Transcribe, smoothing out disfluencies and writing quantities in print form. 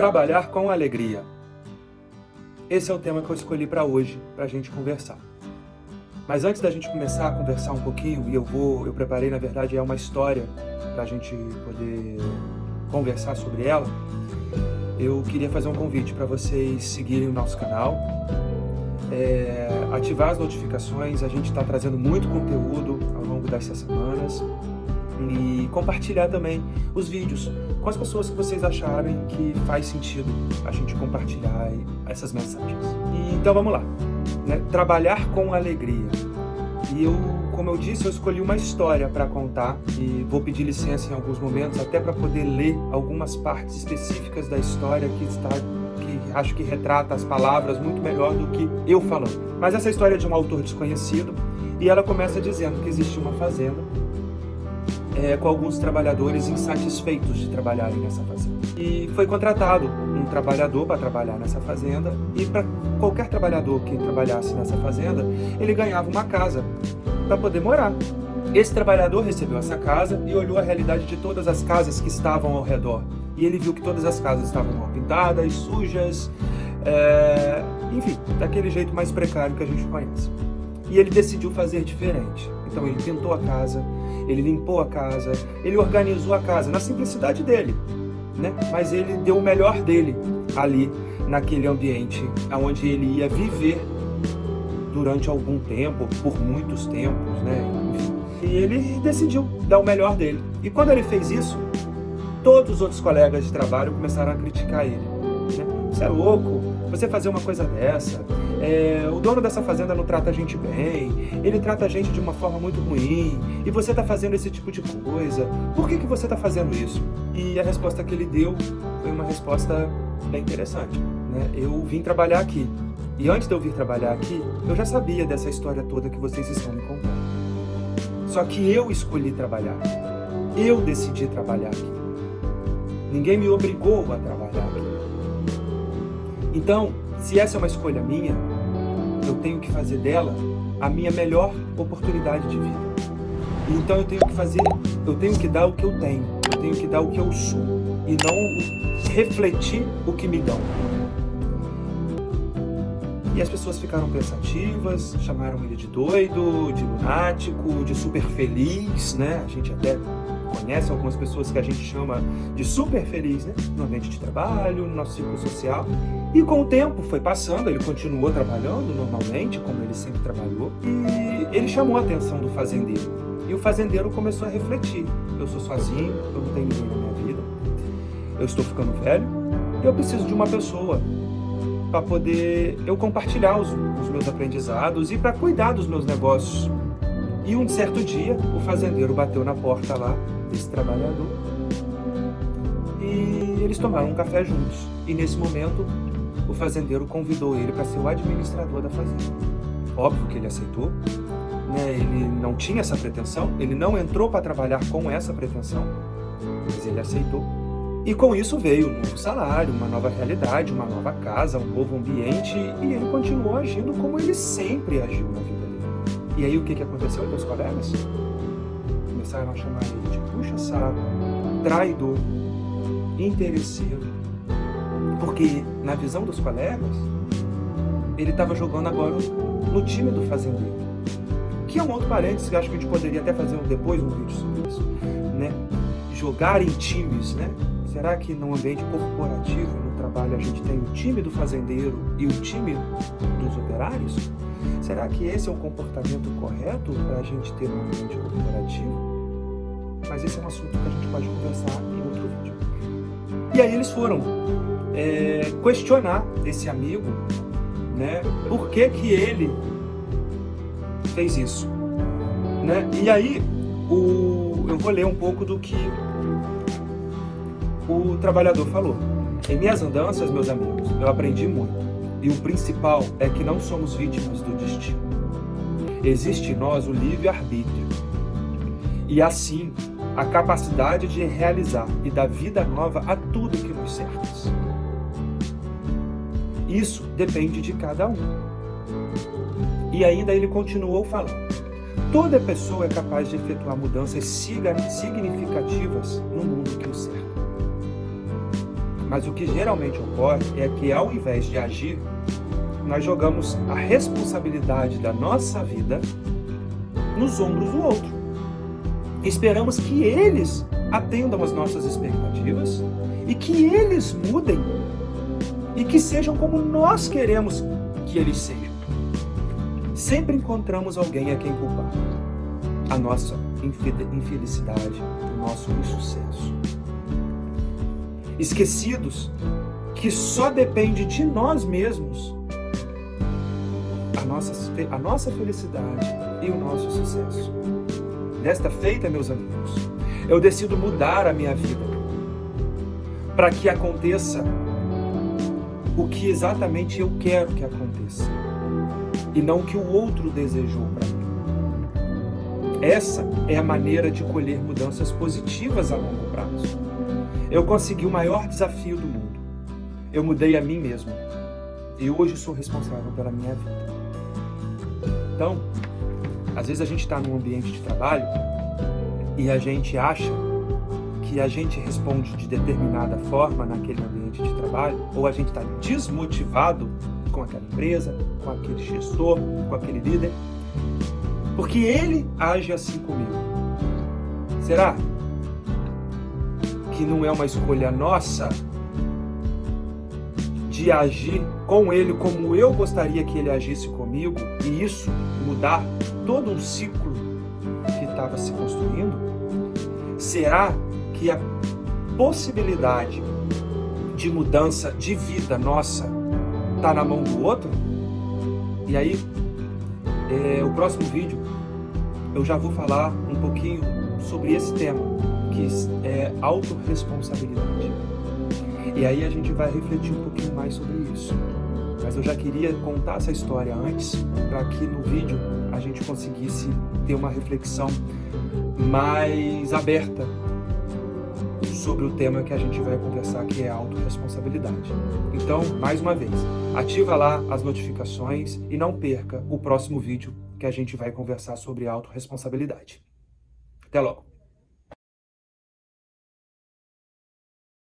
Trabalhar com alegria. Esse é o tema que eu escolhi para hoje, para a gente conversar. Mas antes da gente começar a conversar um pouquinho, e eu preparei, na verdade, uma história para a gente poder conversar sobre ela, eu queria fazer um convite para vocês seguirem o nosso canal, ativar as notificações. A gente está trazendo muito conteúdo ao longo dessas semanas, e compartilhar também os vídeos com as pessoas que vocês acharem que faz sentido a gente compartilhar essas mensagens. Então vamos lá, né? Trabalhar com alegria. E como eu disse, eu escolhi uma história para contar e vou pedir licença em alguns momentos até para poder ler algumas partes específicas da história que acho que retrata as palavras muito melhor do que eu falando. Mas essa história é de um autor desconhecido e ela começa dizendo que existia uma fazenda com alguns trabalhadores insatisfeitos de trabalharem nessa fazenda. E foi contratado um trabalhador para trabalhar nessa fazenda, e para qualquer trabalhador que trabalhasse nessa fazenda, ele ganhava uma casa para poder morar. Esse trabalhador recebeu essa casa e olhou a realidade de todas as casas que estavam ao redor. E ele viu que todas as casas estavam mal pintadas, sujas, enfim, daquele jeito mais precário que a gente conhece. E ele decidiu fazer diferente. Então ele pintou a casa, ele limpou a casa, ele organizou a casa na simplicidade dele, né? Mas ele deu o melhor dele ali, naquele ambiente onde ele ia viver durante algum tempo, por muitos tempos, né? Enfim. E ele decidiu dar o melhor dele. E quando ele fez isso, todos os outros colegas de trabalho começaram a criticar ele, né? Você é louco, você fazer uma coisa dessa, o dono dessa fazenda não trata a gente bem, ele trata a gente de uma forma muito ruim, e você está fazendo esse tipo de coisa, por que você está fazendo isso? E a resposta que ele deu foi uma resposta bem interessante, né? Eu vim trabalhar aqui, e antes de eu vir trabalhar aqui, eu já sabia dessa história toda que vocês estão me contando. Só que eu escolhi trabalhar, eu decidi trabalhar aqui, ninguém me obrigou a trabalhar aqui. Então, se essa é uma escolha minha, eu tenho que fazer dela a minha melhor oportunidade de vida. Então eu tenho que dar o que eu tenho, eu tenho que dar o que eu sou, e não refletir o que me dão. E as pessoas ficaram pensativas, chamaram ele de doido, de lunático, de super feliz, né? A gente até conhece algumas pessoas que a gente chama de super feliz, né? No ambiente de trabalho, no nosso ciclo social. E com o tempo foi passando, ele continuou trabalhando normalmente, como ele sempre trabalhou, e ele chamou a atenção do fazendeiro. E o fazendeiro começou a refletir: eu sou sozinho, eu não tenho ninguém na minha vida, eu estou ficando velho, e eu preciso de uma pessoa para poder eu compartilhar os meus aprendizados e para cuidar dos meus negócios. E um certo dia, o fazendeiro bateu na porta lá desse trabalhador e eles tomaram um café juntos. E nesse momento, o fazendeiro convidou ele para ser o administrador da fazenda. Óbvio que ele aceitou, né? Ele não tinha essa pretensão, ele não entrou para trabalhar com essa pretensão, mas ele aceitou. E com isso veio um novo salário, uma nova realidade, uma nova casa, um novo ambiente, e ele continuou agindo como ele sempre agiu na vida dele. E aí o que aconteceu com os colegas? Começaram a chamar ele de puxa-saco, traidor, interesseiro, porque na visão dos colegas, ele estava jogando agora no time do fazendeiro, que é um outro parênteses que acho que a gente poderia até fazer depois um vídeo sobre isso, né? Jogar em times, né? Será que no ambiente corporativo, no trabalho, a gente tem o time do fazendeiro e o time dos operários? Será que esse é um comportamento correto para a gente ter um ambiente corporativo? Mas esse é um assunto que a gente pode conversar em outro vídeo. E aí eles foram questionar esse amigo, né? Por que ele fez isso, né? E aí eu vou ler um pouco do que o trabalhador falou. Em minhas andanças, meus amigos, eu aprendi muito. E o principal é que não somos vítimas do destino. Existe em nós o livre-arbítrio. E assim, a capacidade de realizar e dar vida nova a tudo que nos cerca. Isso depende de cada um. E ainda ele continuou falando: toda pessoa é capaz de efetuar mudanças significativas no mundo que o cerca. Mas o que geralmente ocorre é que, ao invés de agir, nós jogamos a responsabilidade da nossa vida nos ombros do outro. Esperamos que eles atendam às nossas expectativas e que eles mudem e que sejam como nós queremos que eles sejam. Sempre encontramos alguém a quem culpar. A nossa infelicidade, o nosso insucesso. Esquecidos que só depende de nós mesmos a nossa felicidade e o nosso sucesso. Desta feita, meus amigos, eu decido mudar a minha vida para que aconteça o que exatamente eu quero que aconteça e não o que o outro desejou para mim. Essa é a maneira de colher mudanças positivas a longo prazo. Eu consegui o maior desafio do mundo. Eu mudei a mim mesmo e hoje sou responsável pela minha vida. Então, às vezes a gente está num ambiente de trabalho e a gente acha que a gente responde de determinada forma naquele ambiente de trabalho, ou a gente está desmotivado com aquela empresa, com aquele gestor, com aquele líder, porque ele age assim comigo. Será que não é uma escolha nossa de agir com ele como eu gostaria que ele agisse comigo e isso mudar todo um ciclo que estava se construindo? Será que a possibilidade de mudança de vida nossa está na mão do outro? E aí, o próximo vídeo eu já vou falar um pouquinho sobre esse tema, que é autorresponsabilidade. E aí a gente vai refletir um pouquinho mais sobre isso. Mas eu já queria contar essa história antes, para que no vídeo a gente conseguisse ter uma reflexão mais aberta sobre o tema que a gente vai conversar, que é a autorresponsabilidade. Então, mais uma vez, ativa lá as notificações e não perca o próximo vídeo que a gente vai conversar sobre autorresponsabilidade. Até logo!